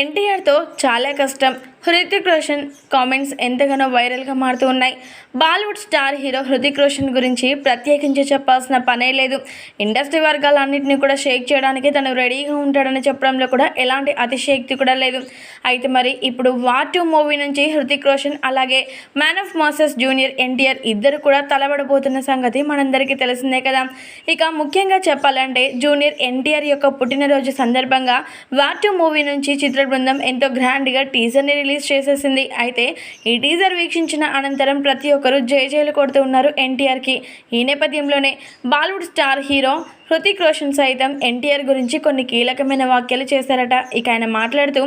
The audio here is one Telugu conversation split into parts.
ఎన్టీఆర్తో చాలా కష్టం. హృతిక్ రోషన్ కామెంట్స్ ఎంతగానో వైరల్గా మారుతూ ఉన్నాయి. బాలీవుడ్ స్టార్ హీరో హృతిక్ రోషన్ గురించి ప్రత్యేకించి చెప్పాల్సిన పనే లేదు. ఇండస్ట్రీ వర్గాలన్నింటినీ కూడా షేక్ చేయడానికి తను రెడీగా ఉంటాడని చెప్పడంలో కూడా ఎలాంటి అతిశయోక్తి కూడా లేదు. అయితే మరి ఇప్పుడు వార్ 2 మూవీ నుంచి హృతిక్ రోషన్ అలాగే man of masses junior NTR ఇద్దరు కూడా తలబడబోతున్న సంగతి మనందరికీ తెలిసిందే కదా. ఇక ముఖ్యంగా చెప్పాలంటే జూనియర్ ఎన్టీఆర్ యొక్క పుట్టినరోజు సందర్భంగా వార్ 2 మూవీ నుంచి చిత్ర బృందం ఎంతో గ్రాండ్గా టీజర్ని రిలీజ్ చేసేసింది. అయితే ఈ టీజర్ వీక్షించిన అనంతరం ప్రతి ఒక్కరూ జయజయలు కొడుతూ ఉన్నారు ఎన్టీఆర్కి. ఈ నేపథ్యంలోనే బాలీవుడ్ స్టార్ హీరో హృతిక్ రోషన్ సైతం ఎన్టీఆర్ గురించి కొన్ని కీలకమైన వ్యాఖ్యలు చేశారట. ఇక ఆయన మాట్లాడుతూ,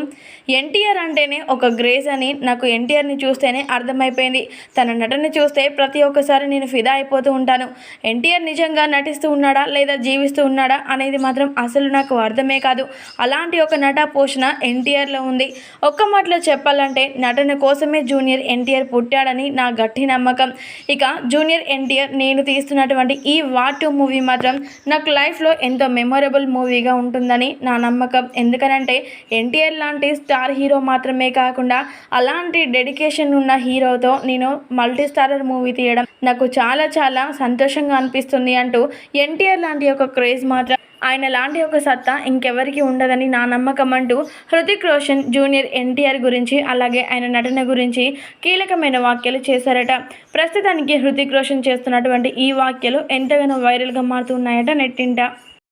ఎన్టీఆర్ అంటేనే ఒక గ్రేస్ అని నాకు ఎన్టీఆర్ని చూస్తేనే అర్థమైపోయింది. తన నటన చూస్తే ప్రతి ఒక్కసారి నేను ఫిదా అయిపోతూ ఉంటాను. ఎన్టీఆర్ నిజంగా నటిస్తూ ఉన్నాడా లేదా జీవిస్తూ ఉన్నాడా అనేది మాత్రం అసలు నాకు అర్థమే కాదు. అలాంటి ఒక నట పోషణ ఎన్టీఆర్లో ఉంది. ఒక్క మాటలో చెప్పాలంటే నటన కోసమే జూనియర్ ఎన్టీఆర్ పుట్టాడని నా గట్టి నమ్మకం. ఇక జూనియర్ ఎన్టీఆర్ నేను తీస్తున్నటువంటి ఈ వార్ 2 మూవీ మాత్రం నాకు లైఫ్లో ఎంతో మెమొరబుల్ మూవీగా ఉంటుందని నా నమ్మకం. ఎందుకనంటే ఎన్టీఆర్ లాంటి స్టార్ హీరో మాత్రమే కాకుండా అలాంటి డెడికేషన్ ఉన్న హీరోతో నేను మల్టీ స్టారర్ మూవీ తీయడం నాకు చాలా చాలా సంతోషంగా అనిపిస్తుంది అంటూ ఎన్టీఆర్ లాంటి ఒక క్రేజ్ మాత్రం ఆయన లాంటి ఒక సత్తా ఇంకెవరికి ఉండదని నా నమ్మకం అంటూ హృతిక్ రోషన్ జూనియర్ ఎన్టీఆర్ గురించి అలాగే ఆయన నటన గురించి కీలకమైన వ్యాఖ్యలు చేశారట. ప్రస్తుతానికి హృతిక్ రోషన్ చేస్తున్నటువంటి ఈ వ్యాఖ్యలు ఎంతగానో వైరల్గా మారుతున్నాయట నెట్టింట.